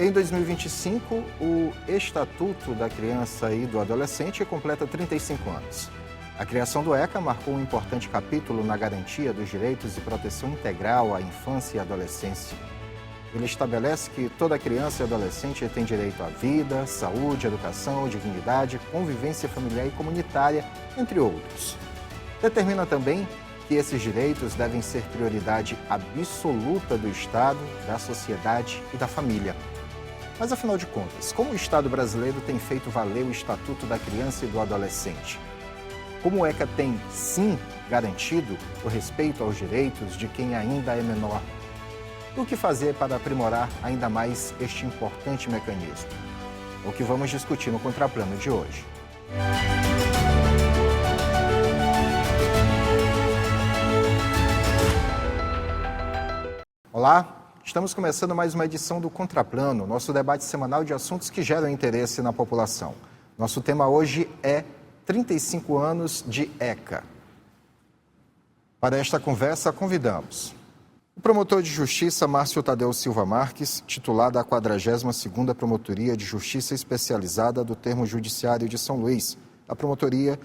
Em 2025, o Estatuto da Criança e do Adolescente completa 35 anos. A criação do ECA marcou um importante capítulo na garantia dos direitos e proteção integral à infância e adolescência. Ele estabelece que toda criança e adolescente tem direito à vida, saúde, educação, dignidade, convivência familiar e comunitária, entre outros. Determina também que esses direitos devem ser prioridade absoluta do Estado, da sociedade e da família. Mas, afinal de contas, como o Estado brasileiro tem feito valer o Estatuto da Criança e do Adolescente? Como o ECA tem, sim, garantido o respeito aos direitos de quem ainda é menor? E o que fazer para aprimorar ainda mais este importante mecanismo? É o que vamos discutir no Contraplano de hoje. Olá, estamos começando mais uma edição do Contraplano, nosso debate semanal de assuntos que geram interesse na população. Nosso tema hoje é 35 anos de ECA. Para esta conversa, convidamos o promotor de Justiça Márcio Tadeu Silva Marques, titular da 42ª Promotoria de Justiça Especializada do Termo Judiciário de São Luís, a Promotoria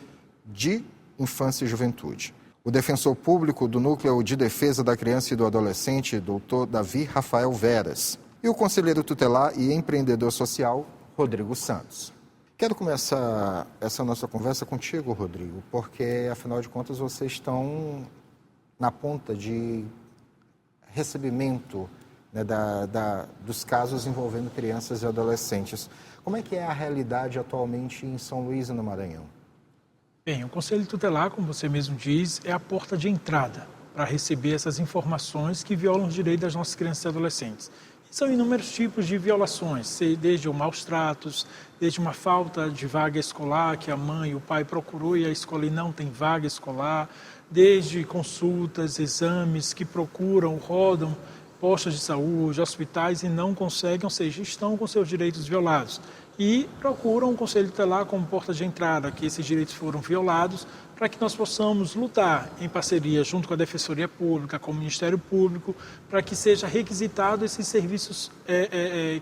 de Infância e Juventude. O defensor público do Núcleo de Defesa da Criança e do Adolescente, doutor Davi Rafael Veras, e o conselheiro tutelar e empreendedor social, Rodrigo Santos. Quero começar essa nossa conversa contigo, Rodrigo, porque, afinal de contas, vocês estão na ponta de recebimento, né, dos casos envolvendo crianças e adolescentes. Como é que é a realidade atualmente em São Luís e no Maranhão? Bem, o Conselho Tutelar, como você mesmo diz, é a porta de entrada para receber essas informações que violam os direitos das nossas crianças e adolescentes. E são inúmeros tipos de violações, desde maus tratos, desde uma falta de vaga escolar que a mãe e o pai procurou e a escola não tem vaga escolar, desde consultas, exames que procuram, rodam postos de saúde, hospitais e não conseguem, ou seja, estão com seus direitos violados. E procuram o Conselho Tutelar como porta de entrada, que esses direitos foram violados, para que nós possamos lutar em parceria junto com a Defensoria Pública, com o Ministério Público, para que seja requisitado esses serviços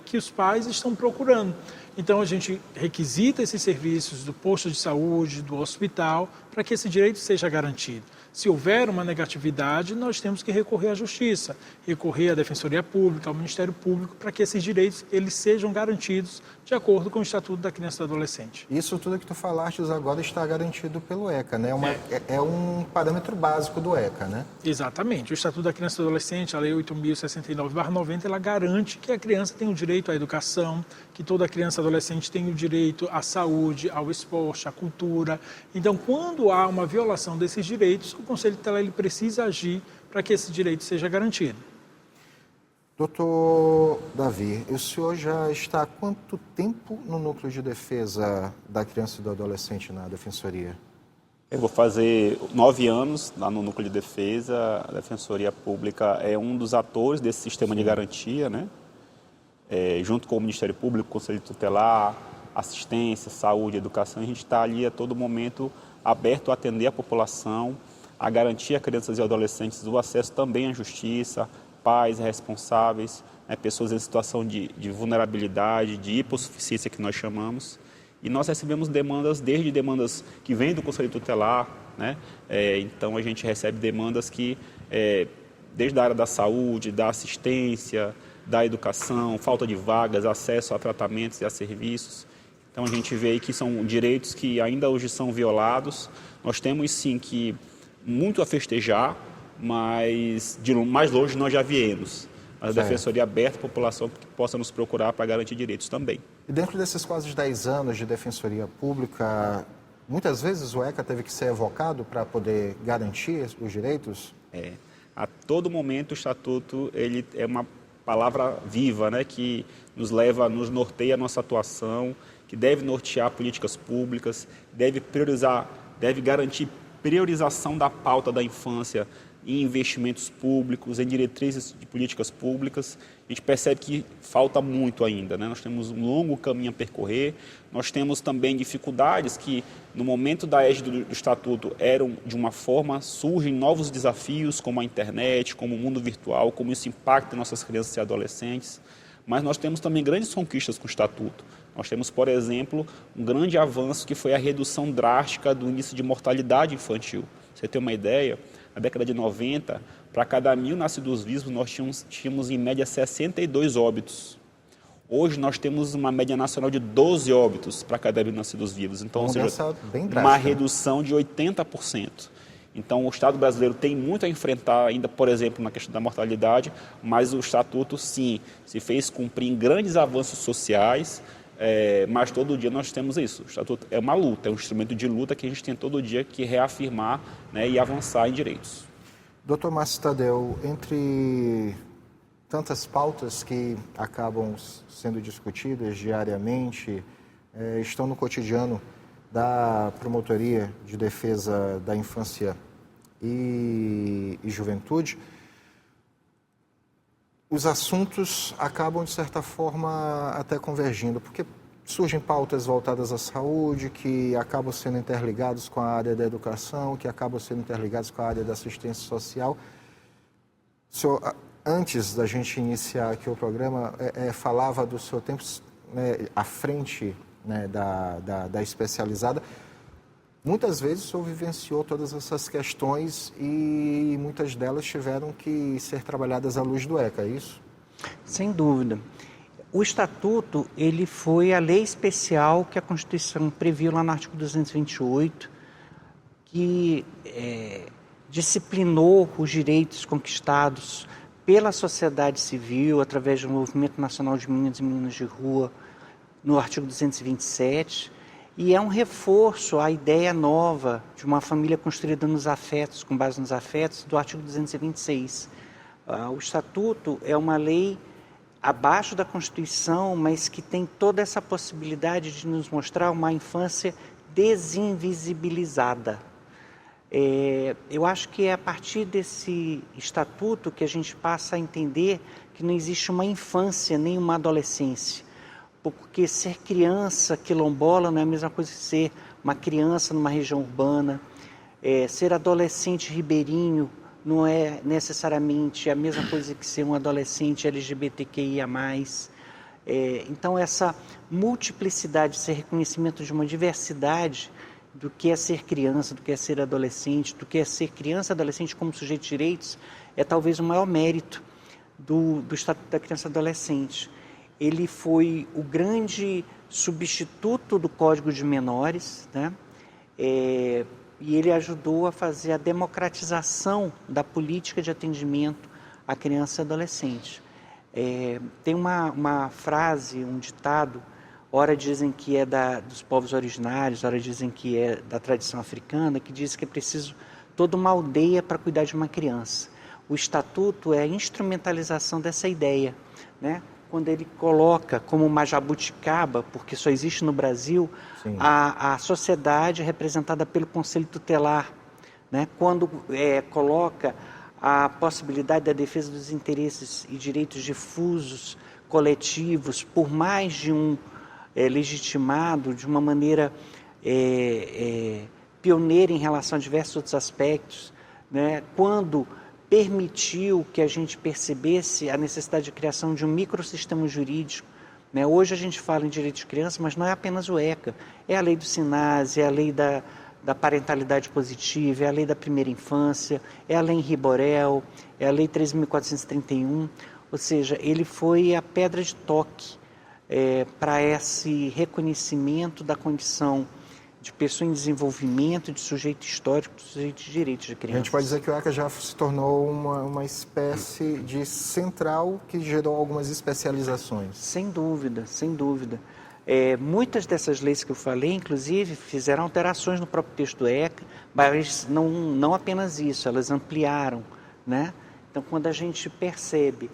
que os pais estão procurando. Então, a gente requisita esses serviços do posto de saúde, do hospital, para que esse direito seja garantido. Se houver uma negatividade, nós temos que recorrer à Justiça, recorrer à Defensoria Pública, ao Ministério Público, para que esses direitos eles sejam garantidos de acordo com o Estatuto da Criança e do Adolescente. Isso tudo que tu falaste agora está garantido pelo ECA, né? É um parâmetro básico do ECA, né? Exatamente. O Estatuto da Criança e do Adolescente, a Lei 8.069/90, ela garante que a criança tem o direito à educação, que toda criança e adolescente tem o direito à saúde, ao esporte, à cultura. Então, quando há uma violação desses direitos, o Conselho Tutelar ele precisa agir para que esse direito seja garantido. Doutor Davi, o senhor já está há quanto tempo no Núcleo de Defesa da Criança e do Adolescente na Defensoria? Eu vou fazer 9 anos lá no Núcleo de Defesa. A Defensoria Pública é um dos atores desse sistema de garantia, né? Junto com o Ministério Público, Conselho Tutelar, assistência, saúde, educação, a gente está ali a todo momento aberto a atender a população, a garantir a crianças e adolescentes o acesso também à justiça, pais responsáveis, né, pessoas em situação de vulnerabilidade, de hipossuficiência que nós chamamos. E nós recebemos demandas, desde demandas que vêm do Conselho Tutelar, né? Então a gente recebe demandas que, desde a área da saúde, da assistência, da educação, falta de vagas, acesso a tratamentos e a serviços. Então a gente vê aí que são direitos que ainda hoje são violados. Nós temos sim que muito a festejar, mas de mais longe nós já viemos. A Defensoria aberta à população que possa nos procurar para garantir direitos também. E dentro desses quase 10 anos de Defensoria Pública, muitas vezes o ECA teve que ser evocado para poder garantir os direitos? A todo momento o Estatuto ele é uma palavra viva, né, que nos leva, nos norteia a nossa atuação, que deve nortear políticas públicas, deve garantir priorização da pauta da infância em investimentos públicos, em diretrizes de políticas públicas. A gente percebe que falta muito ainda, né? Nós temos um longo caminho a percorrer, nós temos também dificuldades que, no momento da égide do Estatuto, eram de uma forma, surgem novos desafios, como a internet, como o mundo virtual, como isso impacta nossas crianças e adolescentes. Mas nós temos também grandes conquistas com o Estatuto. Nós temos, por exemplo, um grande avanço que foi a redução drástica do índice de mortalidade infantil. Pra você ter uma ideia, na década de 90, para cada 1.000 nascidos vivos, nós tínhamos em média 62 óbitos. Hoje nós temos uma média nacional de 12 óbitos para cada 1.000 nascidos vivos. Então, ou seja, bem drástica, uma redução de 80%. Então, o Estado brasileiro tem muito a enfrentar ainda, por exemplo, na questão da mortalidade, mas o Estatuto, sim, se fez cumprir em grandes avanços sociais, mas todo dia nós temos isso. O Estatuto é uma luta, é um instrumento de luta que a gente tem todo dia que reafirmar, né, e avançar em direitos. Doutor Márcio Tadeu, entre tantas pautas que acabam sendo discutidas diariamente, estão no cotidiano da Promotoria de Defesa da Infância e Juventude, os assuntos acabam, de certa forma, até convergindo, porque surgem pautas voltadas à saúde, que acabam sendo interligados com a área da educação, que acabam sendo interligados com a área da assistência social. O senhor, antes da gente iniciar aqui o programa, falava do seu tempo, né, à frente, né, da especializada. Muitas vezes o senhor vivenciou todas essas questões e muitas delas tiveram que ser trabalhadas à luz do ECA, é isso? Sem dúvida. O Estatuto, ele foi a lei especial que a Constituição previu lá no artigo 228, que disciplinou os direitos conquistados pela sociedade civil através do Movimento Nacional de Meninos e Meninas de Rua, no artigo 227, e é um reforço à ideia nova de uma família construída nos afetos, com base nos afetos, do artigo 226. O Estatuto é uma lei abaixo da Constituição, mas que tem toda essa possibilidade de nos mostrar uma infância desinvisibilizada. Eu acho que é a partir desse Estatuto que a gente passa a entender que não existe uma infância nem uma adolescência, porque ser criança quilombola não é a mesma coisa que ser uma criança numa região urbana, ser adolescente ribeirinho não é necessariamente a mesma coisa que ser um adolescente LGBTQIA+. Então, essa multiplicidade, esse reconhecimento de uma diversidade do que é ser criança, do que é ser adolescente, do que é ser criança e adolescente como sujeito de direitos, é talvez o maior mérito do Estatuto da Criança e Adolescente. Ele foi o grande substituto do Código de Menores, né? E ele ajudou a fazer a democratização da política de atendimento à criança e adolescente. Tem uma frase, um ditado, ora dizem que é dos povos originários, ora dizem que é da tradição africana, que diz que é preciso toda uma aldeia para cuidar de uma criança. O Estatuto é a instrumentalização dessa ideia, né? Quando ele coloca como uma jabuticaba, porque só existe no Brasil, a sociedade representada pelo Conselho Tutelar, né? Quando coloca a possibilidade da defesa dos interesses e direitos difusos, coletivos, por mais de um legitimado, de uma maneira pioneira em relação a diversos outros aspectos, né? Quando permitiu que a gente percebesse a necessidade de criação de um microsistema jurídico, né? Hoje a gente fala em direito de criança, mas não é apenas o ECA, é a lei do SINASE, é a lei da parentalidade positiva, é a lei da primeira infância, é a lei Henri Borel, é a lei 13.431, ou seja, ele foi a pedra de toque para esse reconhecimento da condição de pessoa em desenvolvimento, de sujeito histórico, de sujeito de direitos de criança. A gente pode dizer que o ECA já se tornou uma espécie de central que gerou algumas especializações. Sem dúvida, sem dúvida. Muitas dessas leis que eu falei, inclusive, fizeram alterações no próprio texto do ECA, mas não apenas isso, elas ampliaram, né? Então, quando a gente percebe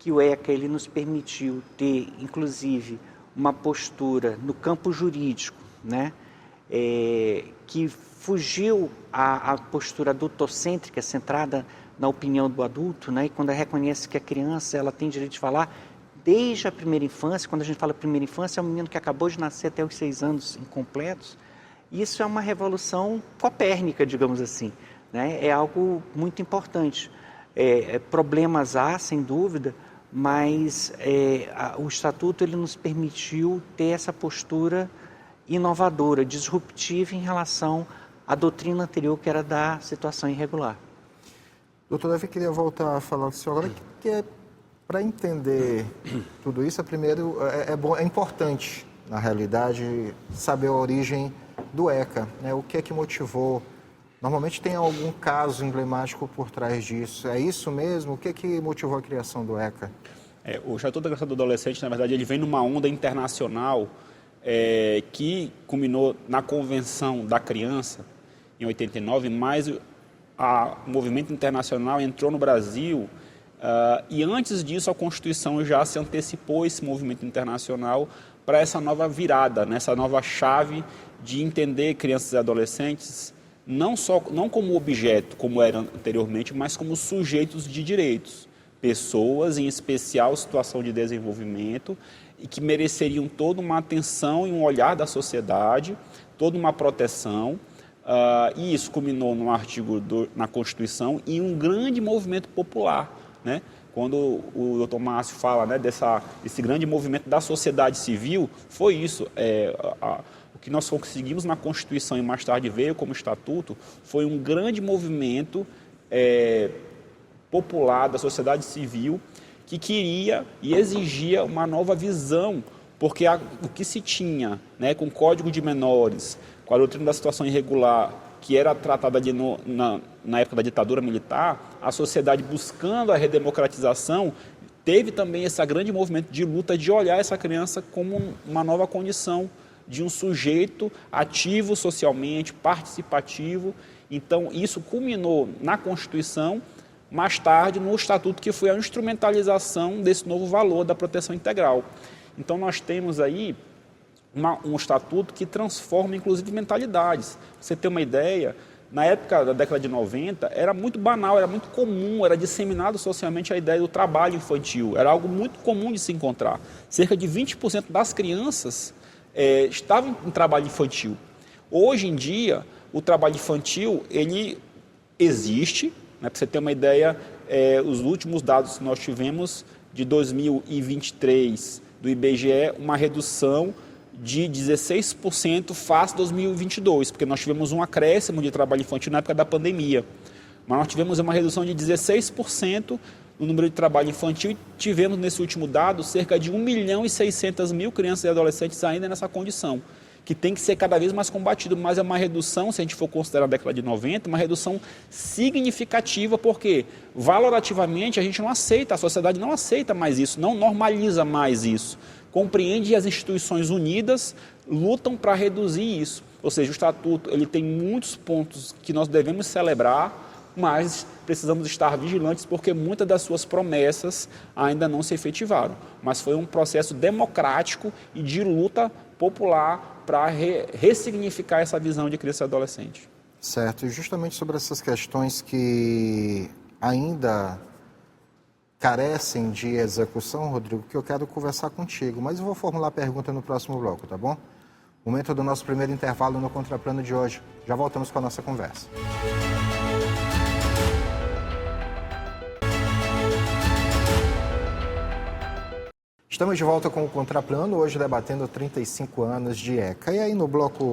que o ECA ele nos permitiu ter, inclusive, uma postura no campo jurídico, né? Que fugiu à postura adultocêntrica, centrada na opinião do adulto, né? E quando ela reconhece que a criança ela tem direito de falar desde a primeira infância. Quando a gente fala primeira infância, é um menino que acabou de nascer até os 6 anos incompletos. Isso é uma revolução copérnica, digamos assim, né? É algo muito importante. Problemas há, sem dúvida, mas o Estatuto ele nos permitiu ter essa postura inovadora, disruptiva em relação à doutrina anterior, que era da situação irregular. Doutor Davi, queria voltar a falar com o senhor agora, que para entender tudo isso, primeiro é importante, na realidade, saber a origem do ECA, né? O que é que motivou. Normalmente tem algum caso emblemático por trás disso. É isso mesmo? O que é que motivou a criação do ECA? O Estatuto da Criança e do Adolescente, na verdade, ele vem numa onda internacional que culminou na Convenção da Criança, em 89, mas o movimento internacional entrou no Brasil e antes disso a Constituição já se antecipou esse movimento internacional para essa nova virada, nessa nova chave de entender crianças e adolescentes não como objeto, como era anteriormente, mas como sujeitos de direitos. Pessoas, em especial, situação de desenvolvimento, e que mereceriam toda uma atenção e um olhar da sociedade, toda uma proteção. E isso culminou num artigo na Constituição e um grande movimento popular, né? Quando o Dr. Márcio fala, né, desse grande movimento da sociedade civil, foi isso. O que nós conseguimos na Constituição e mais tarde veio como Estatuto foi um grande movimento popular da sociedade civil que queria e exigia uma nova visão, porque o que se tinha, né, com o Código de Menores, com a doutrina da situação irregular, que era tratada ali na época da ditadura militar, a sociedade buscando a redemocratização, teve também esse grande movimento de luta de olhar essa criança como uma nova condição de um sujeito ativo socialmente, participativo. Então, isso culminou na Constituição, mais tarde no Estatuto, que foi a instrumentalização desse novo valor da proteção integral. Então, nós temos aí um Estatuto que transforma, inclusive, mentalidades. Pra você ter uma ideia, na época da década de 90, era muito banal, era muito comum, era disseminado socialmente a ideia do trabalho infantil. Era algo muito comum de se encontrar. Cerca de 20% das crianças estavam em trabalho infantil. Hoje em dia, o trabalho infantil, ele existe, né? Para você ter uma ideia, os últimos dados que nós tivemos de 2023 do IBGE, uma redução de 16% face a 2022, porque nós tivemos um acréscimo de trabalho infantil na época da pandemia. Mas nós tivemos uma redução de 16% no número de trabalho infantil e tivemos nesse último dado cerca de 1.600.000 crianças e adolescentes ainda nessa condição, que tem que ser cada vez mais combatido, mas é uma redução, se a gente for considerar a década de 90, uma redução significativa, porque valorativamente a gente não aceita, a sociedade não aceita mais isso, não normaliza mais isso, compreende e as instituições unidas lutam para reduzir isso. Ou seja, o Estatuto ele tem muitos pontos que nós devemos celebrar, mas precisamos estar vigilantes porque muitas das suas promessas ainda não se efetivaram. Mas foi um processo democrático e de luta popular para ressignificar essa visão de criança e adolescente. Certo, e justamente sobre essas questões que ainda carecem de execução, Rodrigo, que eu quero conversar contigo, mas eu vou formular a pergunta no próximo bloco, tá bom? Momento do nosso primeiro intervalo no Contraplano de hoje. Já voltamos com a nossa conversa. Estamos de volta com o Contraplano, hoje debatendo 35 anos de ECA. E aí no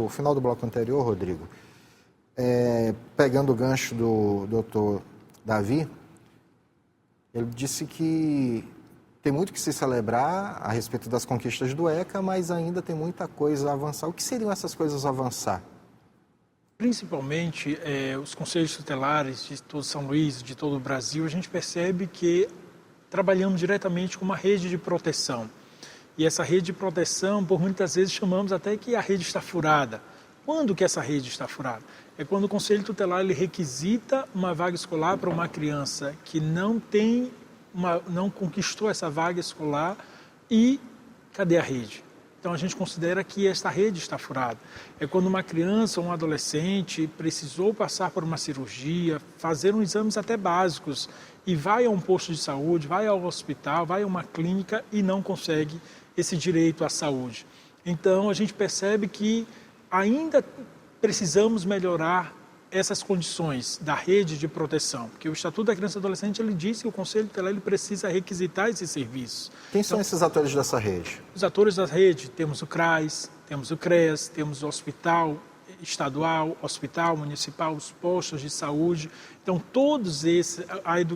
final do bloco anterior, Rodrigo, pegando o gancho do Dr. Davi, ele disse que tem muito que se celebrar a respeito das conquistas do ECA, mas ainda tem muita coisa a avançar. O que seriam essas coisas a avançar? Principalmente os conselhos tutelares de todo São Luís, de todo o Brasil, a gente percebe que trabalhamos diretamente com uma rede de proteção. E essa rede de proteção, por muitas vezes, chamamos até que a rede está furada. Quando que essa rede está furada? É quando o Conselho Tutelar ele requisita uma vaga escolar para uma criança que não conquistou essa vaga escolar e cadê a rede? Então a gente considera que esta rede está furada. É quando uma criança ou um adolescente precisou passar por uma cirurgia, fazer uns exames até básicos e vai a um posto de saúde, vai ao hospital, vai a uma clínica e não consegue esse direito à saúde. Então a gente percebe que ainda precisamos melhorar essas condições da rede de proteção, porque o Estatuto da Criança e do Adolescente ele diz que o Conselho Tutelar ele precisa requisitar esses serviços. Quem são esses atores dessa rede? Os atores da rede, temos o CRAS, temos o CREAS, temos o hospital estadual, hospital municipal, os postos de saúde. Então, todos esses,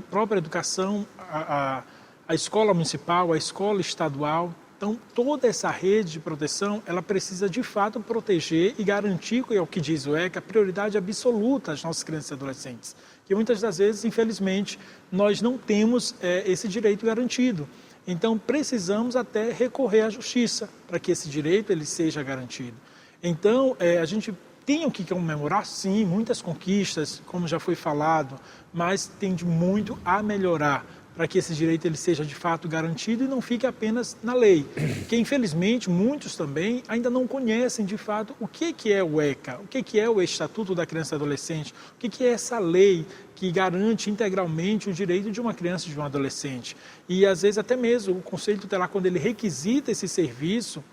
própria educação, a escola municipal, a escola estadual. Então, toda essa rede de proteção, ela precisa, de fato, proteger e garantir, que é o que diz o ECA, a prioridade absoluta às nossas crianças e adolescentes. Que muitas das vezes, infelizmente, nós não temos esse direito garantido. Então, precisamos até recorrer à justiça para que esse direito ele seja garantido. Então, a gente tem o que comemorar, sim, muitas conquistas, como já foi falado, mas tende muito a melhorar para que esse direito ele seja de fato garantido e não fique apenas na lei. Porque, infelizmente, muitos também ainda não conhecem de fato o que é o ECA, o que é o Estatuto da Criança e do Adolescente, o que é essa lei que garante integralmente o direito de uma criança e de um adolescente. E, às vezes, até mesmo o Conselho Tutelar, quando ele requisita esse serviço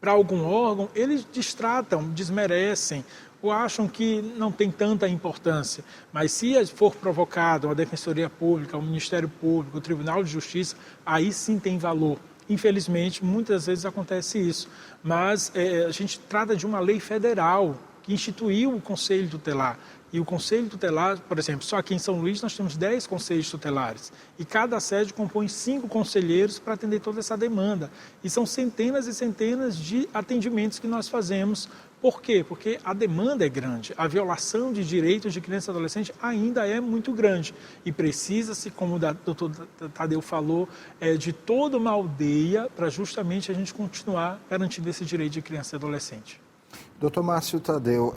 para algum órgão, eles destratam, desmerecem, ou acham que não tem tanta importância. Mas se for provocado a Defensoria Pública, o Ministério Público, o Tribunal de Justiça, aí sim tem valor. Infelizmente, muitas vezes acontece isso. Mas a gente trata de uma lei federal que instituiu o Conselho Tutelar. E o Conselho Tutelar, por exemplo, só aqui em São Luís nós temos 10 conselhos tutelares. E cada sede compõe 5 conselheiros para atender toda essa demanda. E são centenas e centenas de atendimentos que nós fazemos. Por quê? Porque a demanda é grande. A violação de direitos de criança e adolescente ainda é muito grande. E precisa-se, como o doutor Tadeu falou, de toda uma aldeia para justamente a gente continuar garantindo esse direito de criança e adolescente. Doutor Márcio Tadeu,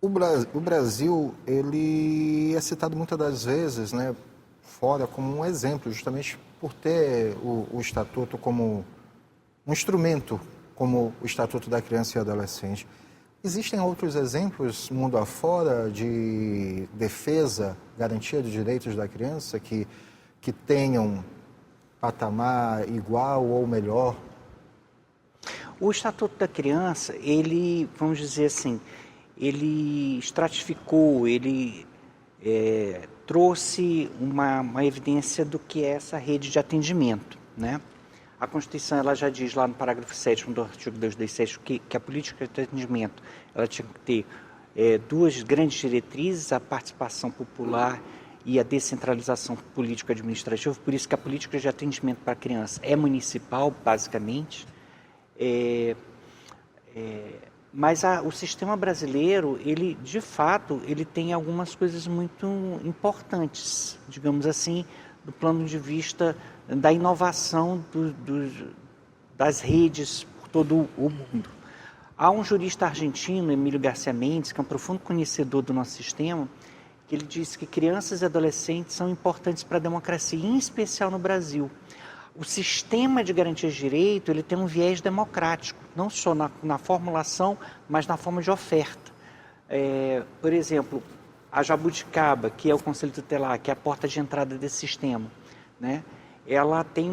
o Brasil ele é citado muitas das vezes, né, fora como um exemplo, justamente por ter o Estatuto como um instrumento, como o Estatuto da Criança e Adolescente. Existem outros exemplos, mundo afora, de defesa, garantia de direitos da criança que tenham patamar igual ou melhor? O Estatuto da Criança, ele, vamos dizer assim, ele estratificou, ele trouxe uma evidência do que é essa rede de atendimento, né? A Constituição ela já diz lá no parágrafo 7º do artigo 227 que a política de atendimento ela tinha que ter duas grandes diretrizes, a participação popular e a descentralização político-administrativa, por isso que a política de atendimento para a criança é municipal, basicamente. Mas o sistema brasileiro, ele, de fato, ele tem algumas coisas muito importantes, digamos assim, do plano de vista da inovação das redes por todo o mundo. Há um jurista argentino, Emílio Garcia Mendes, que é um profundo conhecedor do nosso sistema, que ele diz que crianças e adolescentes são importantes para a democracia, em especial no Brasil. O sistema de garantia de direito ele tem um viés democrático, não só na formulação, mas na forma de oferta. Por exemplo, a Jabuticaba, que é o Conselho Tutelar, que é a porta de entrada desse sistema, né? Ela tem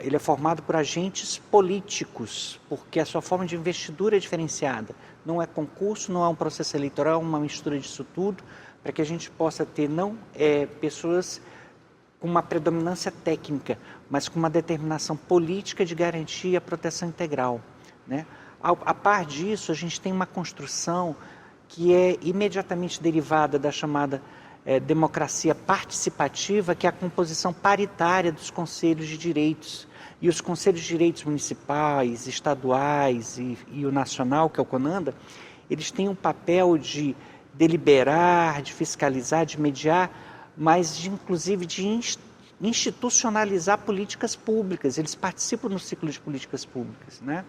ele é formado por agentes políticos, porque a sua forma de investidura é diferenciada. Não é concurso, não é um processo eleitoral, é uma mistura disso tudo, para que a gente possa ter não pessoas com uma predominância técnica, mas com uma determinação política de garantir a proteção integral, né? A par disso, a gente tem uma construção que é imediatamente derivada da chamada democracia participativa, que é a composição paritária dos conselhos de direitos. E os conselhos de direitos municipais, estaduais e o nacional, que é o CONANDA, eles têm um papel de deliberar, de fiscalizar, de mediar, mas inclusive de institucionalizar políticas públicas. Eles participam no ciclo de políticas públicas, né?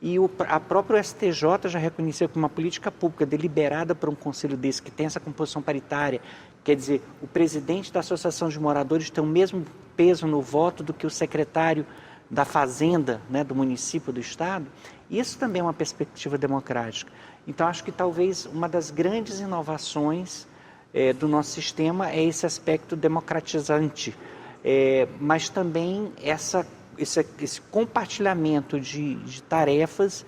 E a própria STJ já reconheceu que uma política pública deliberada por um conselho desse, que tem essa composição paritária, quer dizer, o presidente da associação de moradores tem o mesmo peso no voto do que o secretário da fazenda, né, do município, do estado. Isso também é uma perspectiva democrática. Então, acho que talvez uma das grandes inovações do nosso sistema é esse aspecto democratizante, mas também esse compartilhamento de tarefas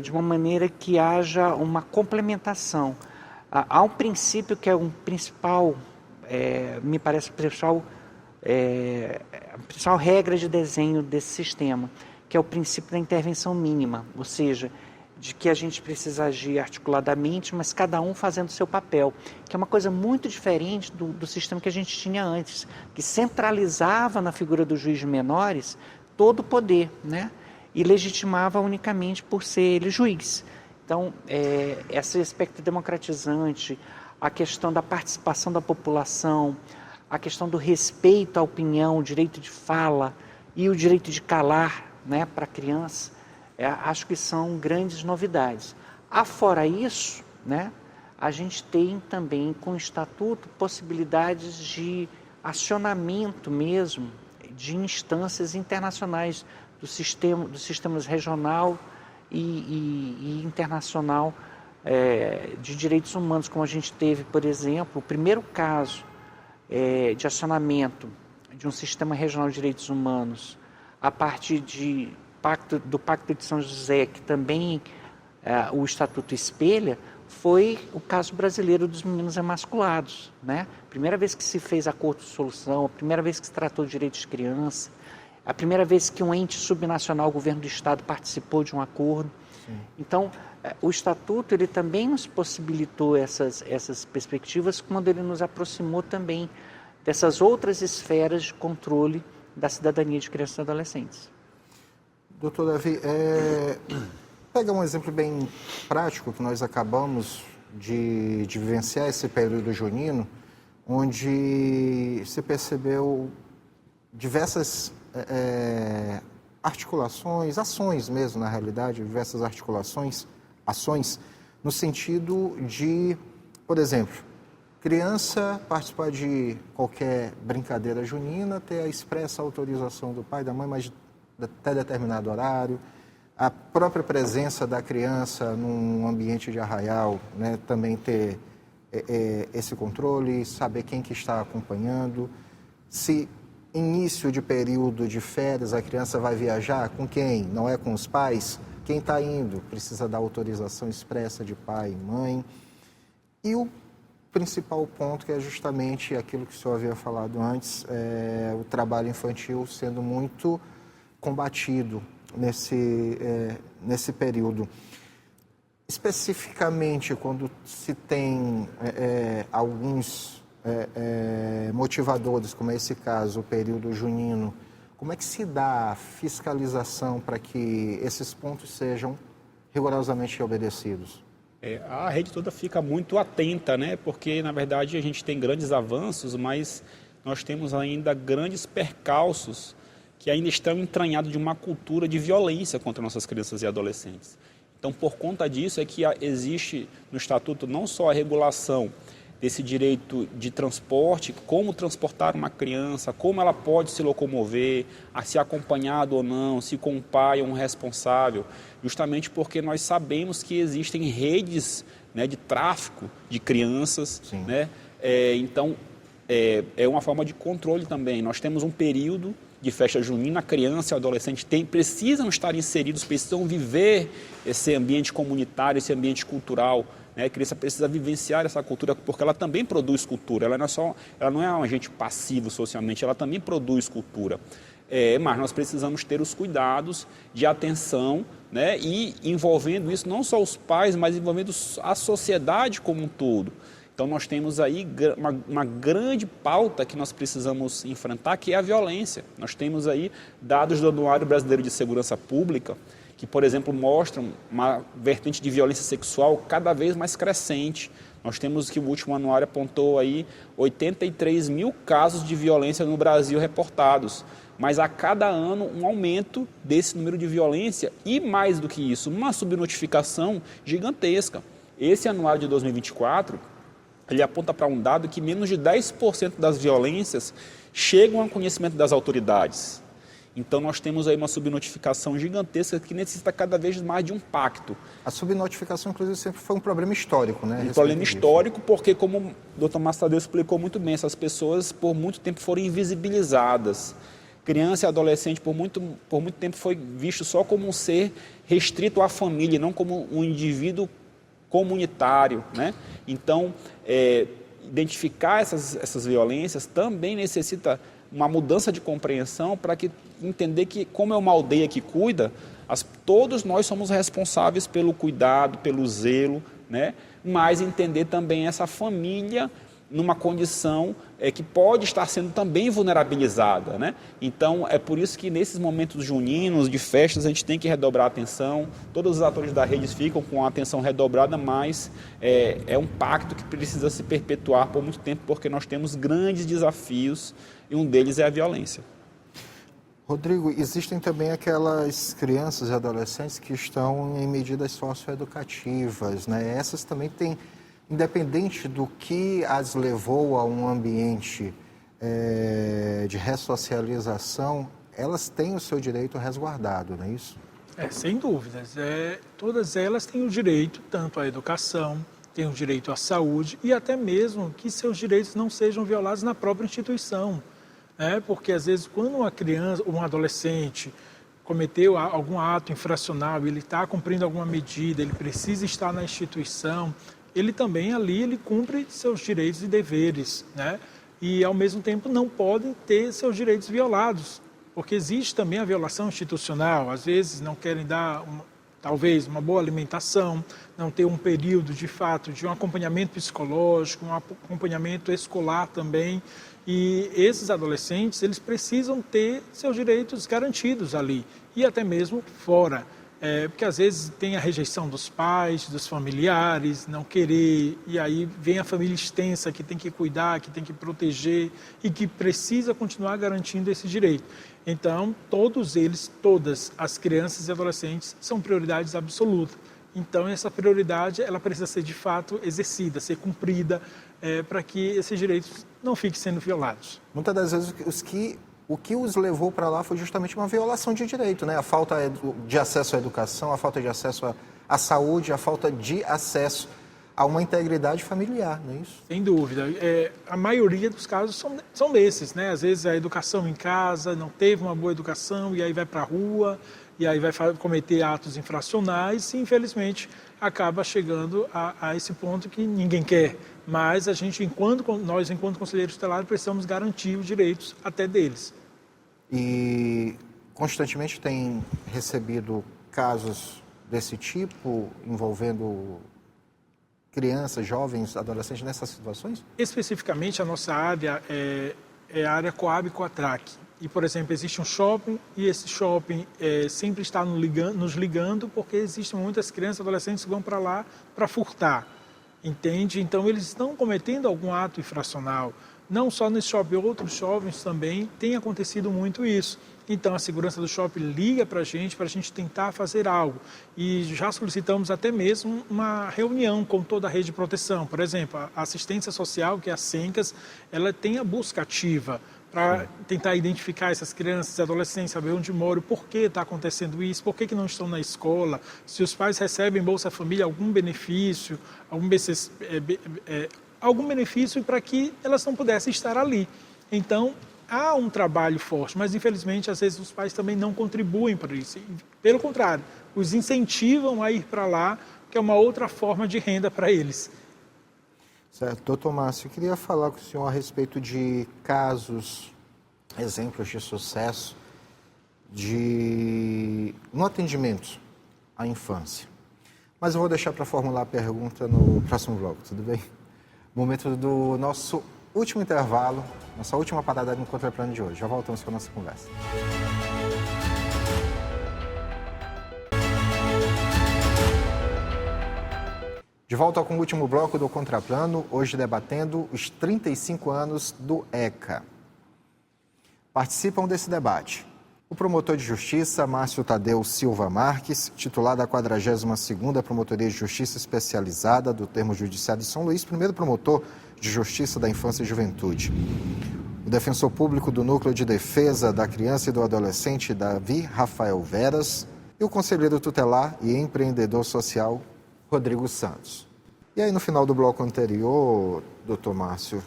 de uma maneira que haja uma complementação. Há um princípio que é um principal, me parece, a principal regra de desenho desse sistema, que é o princípio da intervenção mínima, ou seja, de que a gente precisa agir articuladamente, mas cada um fazendo o seu papel, que é uma coisa muito diferente do sistema que a gente tinha antes, que centralizava na figura do juiz de menores todo o poder, né? E legitimava unicamente por ser ele juiz. Então, esse aspecto democratizante, a questão da participação da população, a questão do respeito à opinião, o direito de fala e o direito de calar, né, para a criança, acho que são grandes novidades. Afora isso, né, a gente tem também com o Estatuto possibilidades de acionamento mesmo de instâncias internacionais dos sistemas regional e internacional de direitos humanos, como a gente teve, por exemplo, o primeiro caso de acionamento de um sistema regional de direitos humanos a partir do Pacto de São José, que também o Estatuto espelha, foi o caso brasileiro dos meninos emasculados, né? Primeira vez que se fez acordo de solução, a primeira vez que se tratou de direitos de criança, a primeira vez que um ente subnacional, o governo do Estado, participou de um acordo. Sim. Então, o Estatuto ele também nos possibilitou essas perspectivas quando ele nos aproximou também dessas outras esferas de controle da cidadania de crianças e adolescentes. Doutor Davi, pega um exemplo bem prático que nós acabamos de vivenciar esse período junino, onde se percebeu diversas articulações, ações mesmo na realidade, diversas ações no sentido de, por exemplo, criança participar de qualquer brincadeira junina, ter a expressa autorização do pai e da mãe, mas até determinado horário, a própria presença da criança num ambiente de arraial, né, também ter esse controle, saber quem que está acompanhando, se início de período de férias a criança vai viajar, com quem? Não é com os pais? Quem está indo precisa da autorização expressa de pai e mãe. E o principal ponto, que é justamente aquilo que o senhor havia falado antes, o trabalho infantil sendo muito combatido nesse período. Especificamente, quando se tem alguns motivadores, como é esse caso, o período junino, como é que se dá a fiscalização para que esses pontos sejam rigorosamente obedecidos? A rede toda fica muito atenta, né? Porque, na verdade, a gente tem grandes avanços, mas nós temos ainda grandes percalços que ainda estão entranhados de uma cultura de violência contra nossas crianças e adolescentes. Então, por conta disso, é que existe no Estatuto não só a regulação desse direito de transporte, como transportar uma criança, como ela pode se locomover, se acompanhado ou não, se com um pai ou um responsável, justamente porque nós sabemos que existem redes, né, de tráfico de crianças, né? Então, é uma forma de controle também. Nós temos um período de festa junina, a criança e o adolescente precisam estar inseridos, precisam viver esse ambiente comunitário, esse ambiente cultural, né? A criança precisa vivenciar essa cultura, porque ela também produz cultura, ela não é um agente passivo socialmente, ela também produz cultura. Mas nós precisamos ter os cuidados de atenção, né? E envolvendo isso não só os pais, mas envolvendo a sociedade como um todo. Então, nós temos aí uma grande pauta que nós precisamos enfrentar, que é a violência. Nós temos aí dados do Anuário Brasileiro de Segurança Pública, que, por exemplo, mostram uma vertente de violência sexual cada vez mais crescente. Nós temos que o último anuário apontou aí 83 mil casos de violência no Brasil reportados. Mas a cada ano um aumento desse número de violência e, mais do que isso, uma subnotificação gigantesca. Esse anuário de 2024... ele aponta para um dado que menos de 10% das violências chegam ao conhecimento das autoridades. Então, nós temos aí uma subnotificação gigantesca que necessita cada vez mais de um pacto. A subnotificação, inclusive, sempre foi um problema histórico, né? Um problema histórico porque, como o Dr. Márcio Tadeu explicou muito bem, essas pessoas, por muito tempo, foram invisibilizadas. Criança e adolescente, por muito tempo, foi visto só como um ser restrito à família, não como um indivíduo comunitário, né? Então, identificar essas violências também necessita uma mudança de compreensão para entender que, como é uma aldeia que cuida, todos nós somos responsáveis pelo cuidado, pelo zelo, né? Mas entender também essa família numa condição que pode estar sendo também vulnerabilizada, né? Então, é por isso que nesses momentos juninos, de festas, a gente tem que redobrar a atenção. Todos os atores da rede ficam com a atenção redobrada, mas é um pacto que precisa se perpetuar por muito tempo, porque nós temos grandes desafios e um deles é a violência. Rodrigo, existem também aquelas crianças e adolescentes que estão em medidas socioeducativas, né? Essas também têm, independente do que as levou a um ambiente de ressocialização, elas têm o seu direito resguardado, não é isso? Sem dúvidas. Todas elas têm o direito tanto à educação, têm o direito à saúde e até mesmo que seus direitos não sejam violados na própria instituição. Porque às vezes quando uma criança ou um adolescente cometeu algum ato infracional, ele está cumprindo alguma medida, ele precisa estar na instituição, ele também ali ele cumpre seus direitos e deveres, né? E ao mesmo tempo não podem ter seus direitos violados, porque existe também a violação institucional. Às vezes não querem dar talvez uma boa alimentação, não ter um período de fato de um acompanhamento psicológico, um acompanhamento escolar também. E esses adolescentes, eles precisam ter seus direitos garantidos ali e até mesmo fora. Porque às vezes tem a rejeição dos pais, dos familiares, não querer, e aí vem a família extensa que tem que cuidar, que tem que proteger e que precisa continuar garantindo esse direito. Então, todos eles, todas as crianças e adolescentes são prioridades absolutas. Então, essa prioridade ela precisa ser de fato exercida, ser cumprida, para que esses direitos não fiquem sendo violados. Muitas das vezes o que os levou para lá foi justamente uma violação de direito, né? A falta de acesso à educação, a falta de acesso à saúde, a falta de acesso a uma integridade familiar, não é isso? Sem dúvida. A maioria dos casos são desses, né? Às vezes a educação em casa, não teve uma boa educação e aí vai para a rua, e aí vai cometer atos infracionais e infelizmente acaba chegando a esse ponto que ninguém quer. Mas nós, enquanto conselheiros tutelares, precisamos garantir os direitos até deles. E constantemente tem recebido casos desse tipo, envolvendo crianças, jovens, adolescentes nessas situações? Especificamente, a nossa área é a área Coab e Coatrac. E, por exemplo, existe um shopping e esse shopping sempre está nos ligando porque existem muitas crianças e adolescentes que vão para lá para furtar, entende? Então, eles estão cometendo algum ato infracional. Não só nesse shopping, outros shoppings também tem acontecido muito isso. Então, a segurança do shopping liga para a gente tentar fazer algo. E já solicitamos até mesmo uma reunião com toda a rede de proteção. Por exemplo, a assistência social, que é a Sencas, ela tem a busca ativa para tentar identificar essas crianças e adolescentes, saber onde moram, por que está acontecendo isso, por que não estão na escola, se os pais recebem Bolsa Família, algum benefício, algum benefício para que elas não pudessem estar ali. Então, há um trabalho forte, mas infelizmente, às vezes, os pais também não contribuem para isso. Pelo contrário, os incentivam a ir para lá, que é uma outra forma de renda para eles. Certo. Doutor Márcio, eu queria falar com o senhor a respeito de casos, exemplos de sucesso no atendimento à infância. Mas eu vou deixar para formular a pergunta no próximo bloco, tudo bem? Momento do nosso último intervalo, nossa última parada no Contraplano de hoje. Já voltamos com a nossa conversa. De volta com o último bloco do Contraplano, hoje debatendo os 35 anos do ECA. Participam desse debate o promotor de justiça Márcio Tadeu Silva Marques, titular da 42ª Promotoria de Justiça Especializada do Termo Judiciário de São Luís, primeiro promotor de Justiça da Infância e Juventude. O defensor público do Núcleo de Defesa da Criança e do Adolescente, Davi Rafael Veras, e o conselheiro tutelar e empreendedor social, Rodrigo Santos. E aí, no final do bloco anterior, doutor Márcio,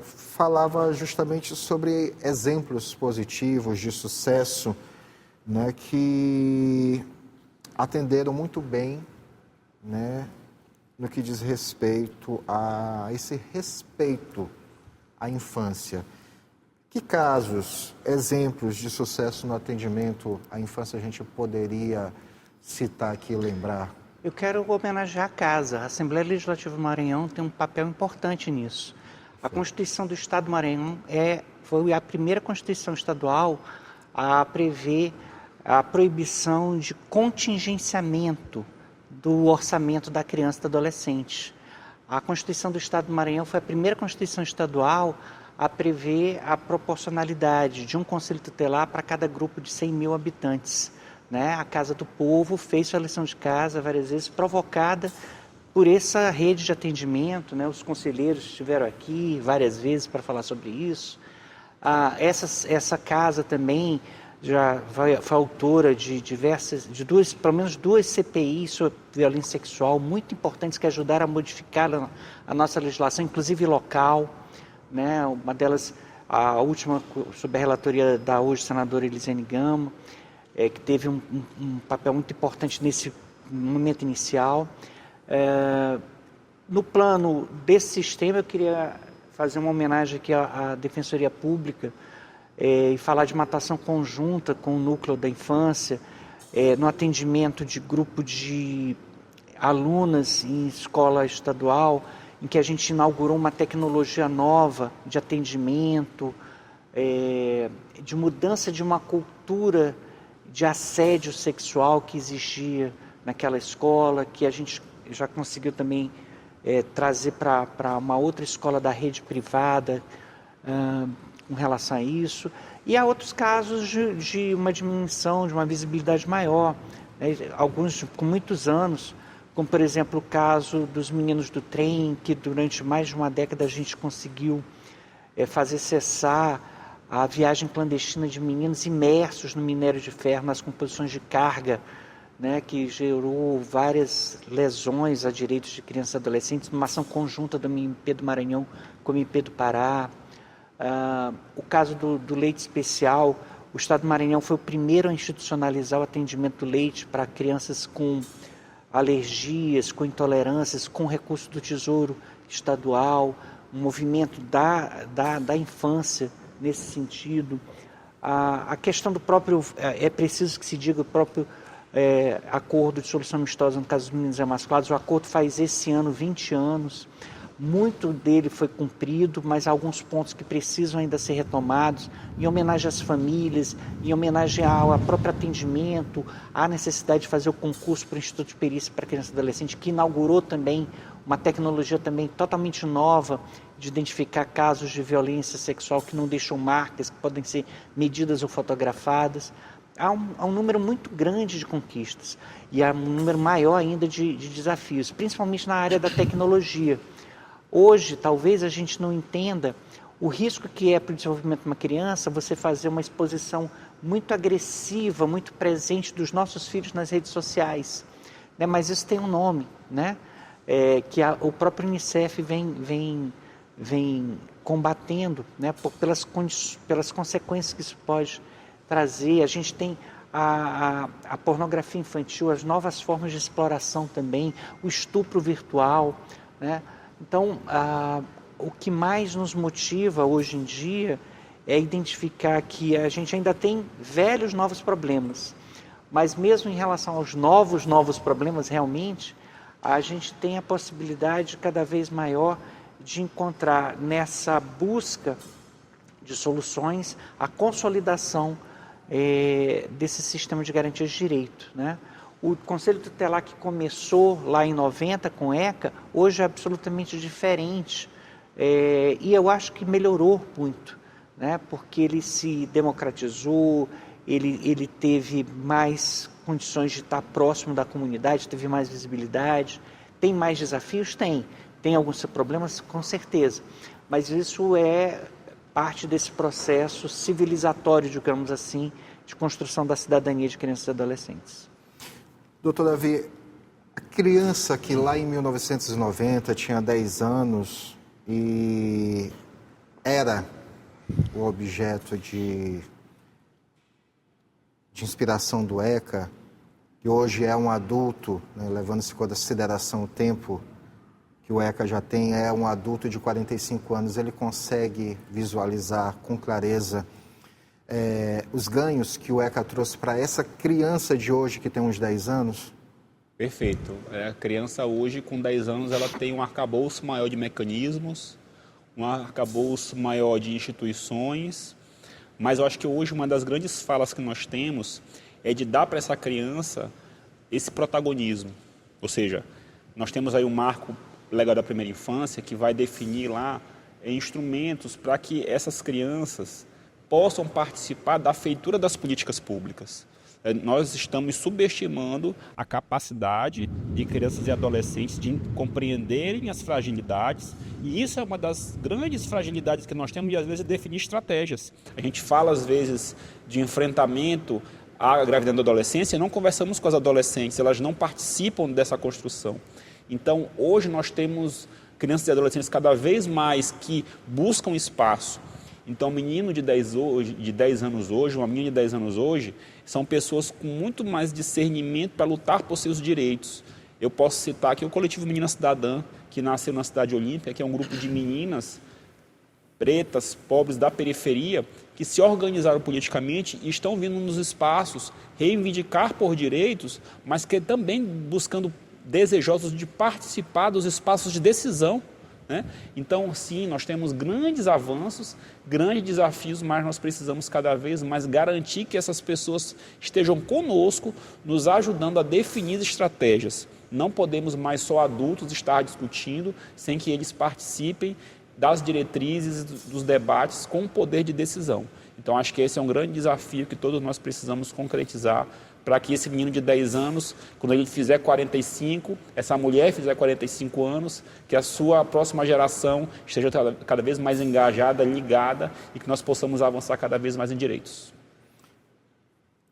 falava justamente sobre exemplos positivos de sucesso, né, que atenderam muito bem, né, no que diz respeito a esse respeito à infância. Que casos, exemplos de sucesso no atendimento à infância a gente poderia citar aqui e lembrar? Eu quero homenagear a Casa. A Assembleia Legislativa do Maranhão tem um papel importante nisso. A Constituição do Estado do Maranhão foi a primeira Constituição estadual a prever a proibição de contingenciamento do orçamento da criança e do adolescente. A Constituição do Estado do Maranhão foi a primeira Constituição estadual a prever a proporcionalidade de um conselho tutelar para cada grupo de 100 mil habitantes. Né? A Casa do Povo fez sua lição de casa várias vezes, provocada por essa rede de atendimento, né? Os conselheiros estiveram aqui várias vezes para falar sobre isso. Essa casa também já foi autora de pelo menos duas CPIs sobre violência sexual muito importantes que ajudaram a modificar a nossa legislação, inclusive local. Né? Uma delas, a última, sob a relatoria da hoje senadora Elisiane Gama, que teve um papel muito importante nesse momento inicial. No plano desse sistema, eu queria fazer uma homenagem aqui à Defensoria Pública e falar de uma atuação conjunta com o Núcleo da Infância, no atendimento de grupo de alunas em escola estadual, em que a gente inaugurou uma tecnologia nova de atendimento, de mudança de uma cultura de assédio sexual que existia naquela escola, que a gente já conseguiu também trazer para uma outra escola da rede privada com relação a isso. E há outros casos de uma diminuição, de uma visibilidade maior, né? Alguns com muitos anos, como por exemplo o caso dos meninos do trem, que durante mais de uma década a gente conseguiu fazer cessar a viagem clandestina de meninos imersos no minério de ferro, nas composições de carga, né, que gerou várias lesões a direitos de crianças e adolescentes, numa ação conjunta do MP do Maranhão com o MP do Pará. O caso do leite especial, o Estado do Maranhão foi o primeiro a institucionalizar o atendimento do leite para crianças com alergias, com intolerâncias, com recurso do Tesouro Estadual, um movimento da infância nesse sentido. A questão do próprio, é preciso que se diga, o próprio acordo de solução amistosa no caso dos meninos emasculados, o acordo faz esse ano 20 anos, muito dele foi cumprido, mas há alguns pontos que precisam ainda ser retomados, em homenagem às famílias, em homenagem ao próprio atendimento, à necessidade de fazer o concurso para o Instituto de Perícia para Criança e Adolescente, que inaugurou também uma tecnologia também totalmente nova de identificar casos de violência sexual que não deixam marcas, que podem ser medidas ou fotografadas. Há um número muito grande de conquistas e há um número maior ainda de desafios, principalmente na área da tecnologia. Hoje, talvez a gente não entenda o risco que é para o desenvolvimento de uma criança você fazer uma exposição muito agressiva, muito presente dos nossos filhos nas redes sociais. Né? Mas isso tem um nome, né? Que o próprio Unicef vem combatendo, né? Pelas consequências que isso pode trazer. A gente tem a pornografia infantil, as novas formas de exploração também, o estupro virtual, né? Então, o que mais nos motiva hoje em dia é identificar que a gente ainda tem velhos novos problemas, mas mesmo em relação aos novos problemas realmente, a gente tem a possibilidade cada vez maior de encontrar nessa busca de soluções a consolidação desse sistema de garantias de direito, né? O Conselho Tutelar que começou lá em 90 com ECA, hoje é absolutamente diferente e eu acho que melhorou muito, né? Porque ele se democratizou, ele teve mais condições de estar próximo da comunidade, teve mais visibilidade, tem mais desafios? Tem alguns problemas, com certeza, mas isso é parte desse processo civilizatório, digamos assim, de construção da cidadania de crianças e adolescentes. Doutor Davi, A criança que lá em 1990 tinha 10 anos e era o objeto de inspiração do ECA, que hoje é um adulto, né, levando-se em consideração o tempo que o ECA já tem, é um adulto de 45 anos, ele consegue visualizar com clareza os ganhos que o ECA trouxe para essa criança de hoje que tem uns 10 anos? Perfeito. A criança hoje, com 10 anos, ela tem um arcabouço maior de mecanismos, um arcabouço maior de instituições, mas eu acho que hoje uma das grandes falas que nós temos é de dar para essa criança esse protagonismo. Ou seja, nós temos aí um marco legal da primeira infância que vai definir lá instrumentos para que essas crianças possam participar da feitura das políticas públicas. Nós estamos subestimando a capacidade de crianças e adolescentes de compreenderem as fragilidades, e isso é uma das grandes fragilidades que nós temos de, às vezes, definir estratégias. A gente fala, às vezes, de enfrentamento à gravidez da adolescência e não conversamos com as adolescentes, elas não participam dessa construção. Então, hoje nós temos crianças e adolescentes cada vez mais que buscam espaço. Então, um menino de 10 anos hoje, uma menina de 10 anos hoje, são pessoas com muito mais discernimento para lutar por seus direitos. Eu posso citar aqui o coletivo Menina Cidadã, que nasceu na Cidade Olímpica, que é um grupo de meninas pretas, pobres da periferia, que se organizaram politicamente e estão vindo nos espaços reivindicar por direitos, mas que também buscando desejosos de participar dos espaços de decisão, né? Então, sim, nós temos grandes avanços, grandes desafios, mas nós precisamos cada vez mais garantir que essas pessoas estejam conosco, nos ajudando a definir estratégias. Não podemos mais só adultos estar discutindo sem que eles participem das diretrizes, dos debates com o poder de decisão. Então, acho que esse é um grande desafio que todos nós precisamos concretizar para que esse menino de 10 anos, quando ele fizer 45, essa mulher fizer 45 anos, que a sua próxima geração esteja cada vez mais engajada, ligada e que nós possamos avançar cada vez mais em direitos.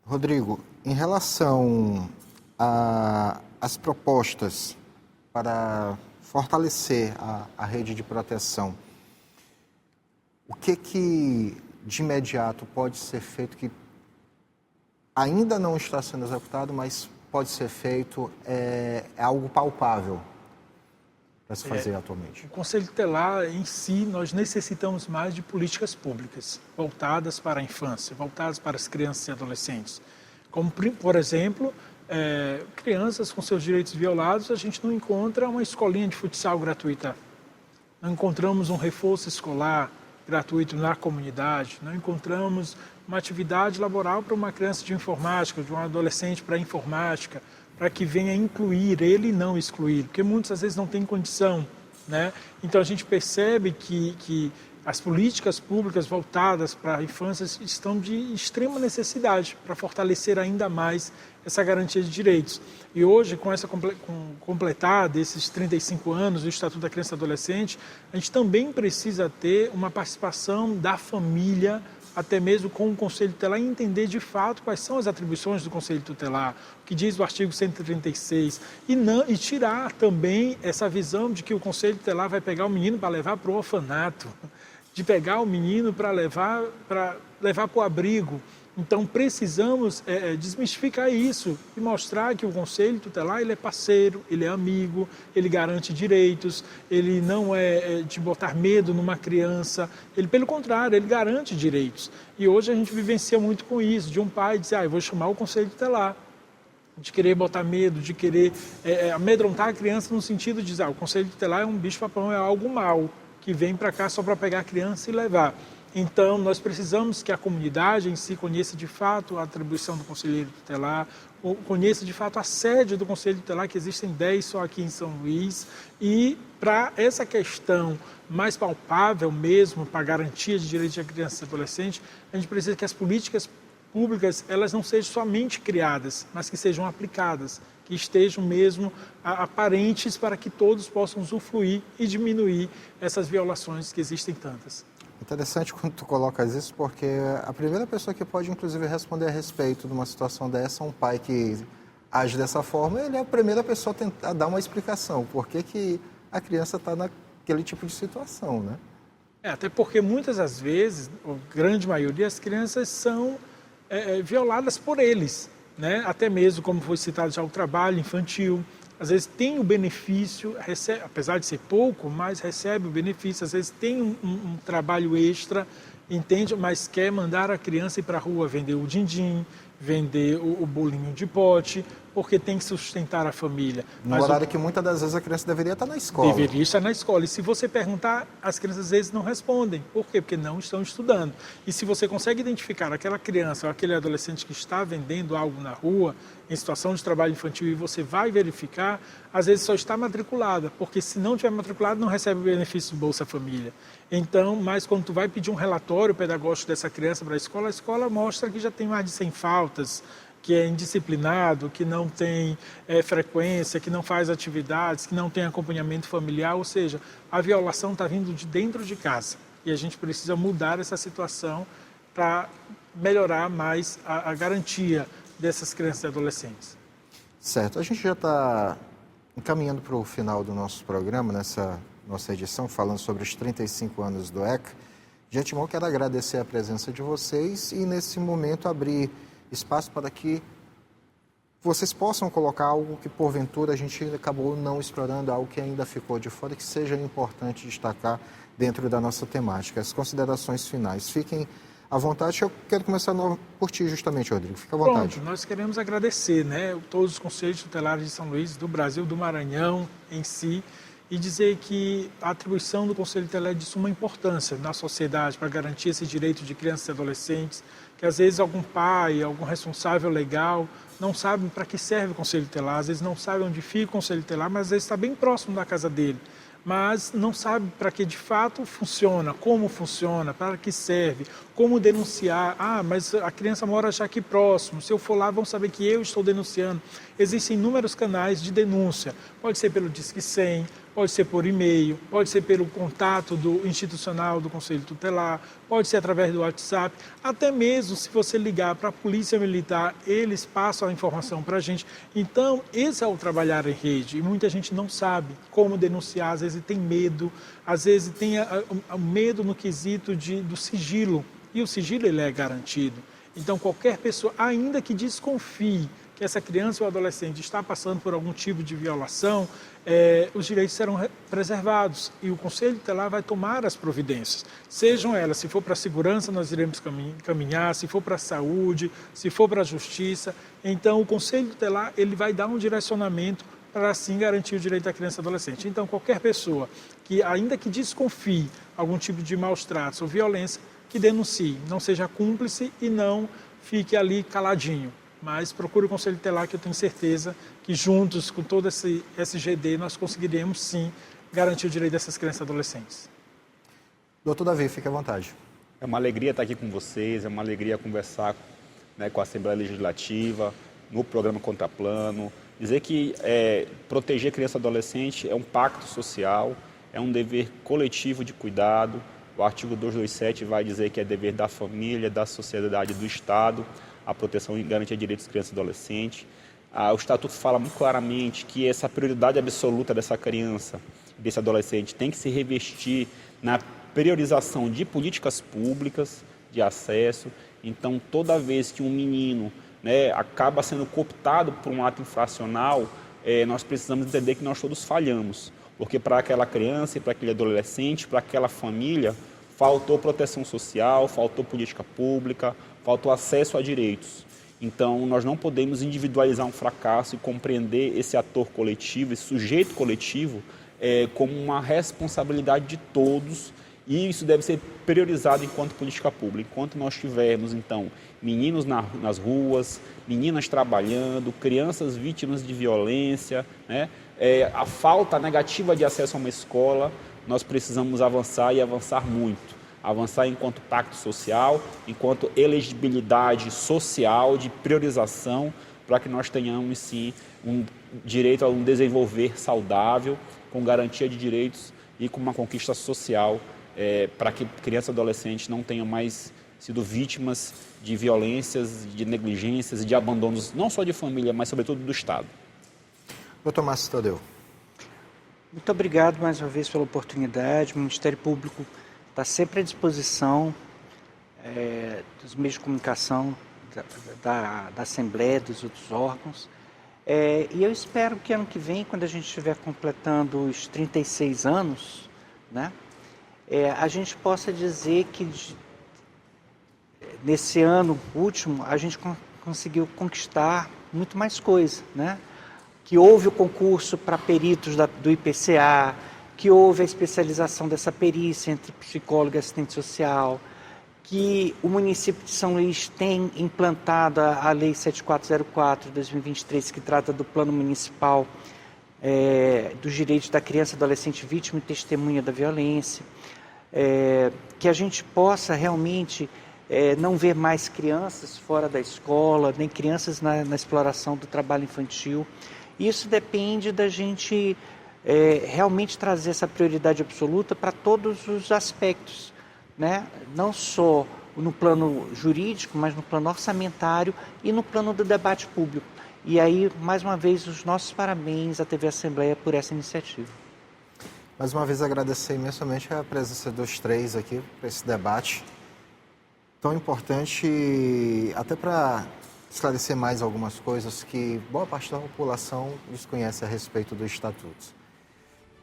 Rodrigo, em relação às propostas para fortalecer a rede de proteção, o que de imediato pode ser feito que ainda não está sendo executado, mas pode ser feito, é algo palpável para se fazer atualmente? O Conselho Tutelar em si, nós necessitamos mais de políticas públicas voltadas para a infância, voltadas para as crianças e adolescentes. Como, por exemplo, crianças com seus direitos violados, a gente não encontra uma escolinha de futsal gratuita, não encontramos um reforço escolar gratuito na comunidade, não encontramos uma atividade laboral para uma criança de informática, de um adolescente para informática, para que venha incluir ele e não excluir, porque muitas às vezes não tem condição, né? Então a gente percebe que as políticas públicas voltadas para a infância estão de extrema necessidade para fortalecer ainda mais essa garantia de direitos. E hoje, com completar esses 35 anos do Estatuto da Criança e Adolescente, a gente também precisa ter uma participação da família, até mesmo com o Conselho Tutelar, e entender de fato quais são as atribuições do Conselho Tutelar, o que diz o artigo 136, e tirar também essa visão de que o Conselho Tutelar vai pegar o menino para levar para o orfanato, de pegar o menino para levar para o abrigo. Então, precisamos desmistificar isso e mostrar que o Conselho Tutelar ele é parceiro, ele é amigo, ele garante direitos, ele não é de botar medo numa criança, ele, pelo contrário, ele garante direitos. E hoje a gente vivencia muito com isso, de um pai dizer, eu vou chamar o Conselho Tutelar, de querer botar medo, de querer amedrontar a criança no sentido de dizer, o Conselho Tutelar é um bicho-papão, é algo mau, que vem para cá só para pegar a criança e levar. Então, nós precisamos que a comunidade em si conheça de fato a atribuição do Conselheiro Tutelar, conheça de fato a sede do Conselho Tutelar, que existem 10 só aqui em São Luís, e para essa questão mais palpável mesmo, para a garantia de direitos de crianças e adolescentes, a gente precisa que as políticas públicas elas não sejam somente criadas, mas que sejam aplicadas, que estejam mesmo aparentes para que todos possam usufruir e diminuir essas violações que existem tantas. Interessante quando tu colocas isso, porque a primeira pessoa que pode, inclusive, responder a respeito de uma situação dessa é um pai que age dessa forma, ele é a primeira pessoa a tentar dar uma explicação. Por que a criança está naquele tipo de situação, né? Até porque muitas das vezes, a grande maioria, as crianças são violadas por eles, né? Até mesmo, como foi citado já, o trabalho infantil. Às vezes tem o benefício, recebe, apesar de ser pouco, mas recebe o benefício. Às vezes tem um trabalho extra, entende? Mas quer mandar a criança ir para a rua vender o din-din, vender o bolinho de pote, porque tem que sustentar a família. No horário que muitas das vezes a criança deveria estar na escola. Deveria estar na escola. E se você perguntar, as crianças às vezes não respondem. Por quê? Porque não estão estudando. E se você consegue identificar aquela criança ou aquele adolescente que está vendendo algo na rua, em situação de trabalho infantil, e você vai verificar, às vezes só está matriculada, porque se não tiver matriculado, não recebe o benefício do Bolsa Família. Então, mas quando tu vai pedir um relatório pedagógico dessa criança para a escola mostra que já tem mais de 100 faltas, que é indisciplinado, que não tem frequência, que não faz atividades, que não tem acompanhamento familiar, ou seja, a violação está vindo de dentro de casa. E a gente precisa mudar essa situação para melhorar mais a garantia dessas crianças e adolescentes. Certo. A gente já está encaminhando para o final do nosso programa, nessa nossa edição, falando sobre os 35 anos do ECA. De antemão, quero agradecer a presença de vocês e, nesse momento, abrir espaço para que vocês possam colocar algo que, porventura, a gente acabou não explorando, algo que ainda ficou de fora, que seja importante destacar dentro da nossa temática. As considerações finais. Fiquem à vontade. Eu quero começar por ti, justamente, Rodrigo. Fica à vontade. Pronto, nós queremos agradecer, né, todos os conselhos tutelares de São Luís, do Brasil, do Maranhão em si, e dizer que a atribuição do Conselho Tutelar é de suma importância na sociedade para garantir esse direito de crianças e adolescentes, que às vezes algum pai, algum responsável legal não sabe para que serve o Conselho Tutelar, às vezes não sabe onde fica o Conselho Tutelar, mas às vezes está bem próximo da casa dele, mas não sabe para que de fato funciona, para que serve, como denunciar. Mas a criança mora já aqui próximo, se eu for lá vão saber que eu estou denunciando. Existem inúmeros canais de denúncia, pode ser pelo Disque 100, pode ser por e-mail, pode ser pelo contato institucional do Conselho Tutelar, pode ser através do WhatsApp, até mesmo se você ligar para a Polícia Militar, eles passam a informação para a gente. Então, esse é o trabalhar em rede, e muita gente não sabe como denunciar, às vezes tem medo, às vezes tem medo no quesito do sigilo, e o sigilo ele é garantido. Então, qualquer pessoa, ainda que desconfie que essa criança ou adolescente está passando por algum tipo de violação, os direitos serão preservados e o Conselho Tutelar vai tomar as providências. Sejam elas, se for para a segurança, nós iremos caminhar, se for para a saúde, se for para a justiça. Então, o Conselho Tutelar ele vai dar um direcionamento para assim garantir o direito da criança e adolescente. Então, qualquer pessoa que, ainda que desconfie algum tipo de maus tratos ou violência, que denuncie, não seja cúmplice e não fique ali caladinho. Mas procure o Conselho Tutelar, que eu tenho certeza que juntos, com todo esse SGD, nós conseguiremos sim garantir o direito dessas crianças e adolescentes. Doutor Davi, fique à vontade. É uma alegria estar aqui com vocês, é uma alegria conversar, né, com a Assembleia Legislativa, no programa Contraplano, dizer que proteger criança e adolescente é um pacto social, é um dever coletivo de cuidado. O artigo 227 vai dizer que é dever da família, da sociedade, do Estado, a proteção e garantia de direitos de criança e adolescente. O Estatuto fala muito claramente que essa prioridade absoluta dessa criança, desse adolescente, tem que se revestir na priorização de políticas públicas de acesso. Então, toda vez que um menino, né, acaba sendo cooptado por um ato infracional, nós precisamos entender que nós todos falhamos. Porque para aquela criança e para aquele adolescente, para aquela família, faltou proteção social, faltou política pública, faltou acesso a direitos. Então, nós não podemos individualizar um fracasso e compreender esse ator coletivo, esse sujeito coletivo, como uma responsabilidade de todos, e isso deve ser priorizado enquanto política pública. Enquanto nós tivermos, então, meninos nas ruas, meninas trabalhando, crianças vítimas de violência, né, a falta negativa de acesso a uma escola, nós precisamos avançar e avançar muito. Avançar enquanto pacto social, enquanto elegibilidade social, de priorização, para que nós tenhamos, sim, um direito a um desenvolver saudável, com garantia de direitos e com uma conquista social, para que crianças e adolescentes não tenham mais sido vítimas de violências, de negligências e de abandonos, não só de família, mas sobretudo do Estado. Doutor Márcio Tadeu. Muito obrigado mais uma vez pela oportunidade. O Ministério Público está sempre à disposição dos meios de comunicação, da Assembleia, dos outros órgãos. E eu espero que ano que vem, quando a gente estiver completando os 36 anos, né, a gente possa dizer que nesse ano último a gente conseguiu conquistar muito mais coisa, né? Que houve o concurso para peritos do IPCA, que houve a especialização dessa perícia entre psicólogo e assistente social, que o município de São Luís tem implantado a Lei 7404 de 2023, que trata do Plano Municipal dos Direitos da Criança e Adolescente Vítima e Testemunha da Violência, que a gente possa realmente não ver mais crianças fora da escola, nem crianças na exploração do trabalho infantil. Isso depende da gente realmente trazer essa prioridade absoluta para todos os aspectos, né? Não só no plano jurídico, mas no plano orçamentário e no plano do debate público. E aí, mais uma vez, os nossos parabéns à TV Assembleia por essa iniciativa. Mais uma vez, agradecer imensamente a presença dos três aqui para esse debate tão importante, até para esclarecer mais algumas coisas que boa parte da população desconhece a respeito do Estatuto.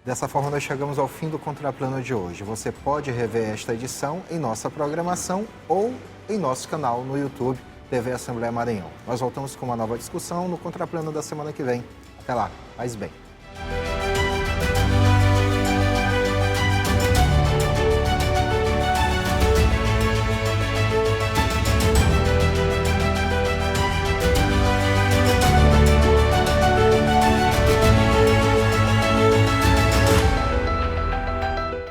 Dessa forma, nós chegamos ao fim do Contraplano de hoje. Você pode rever esta edição em nossa programação ou em nosso canal no YouTube, TV Assembleia Maranhão. Nós voltamos com uma nova discussão no Contraplano da semana que vem. Até lá, paz bem.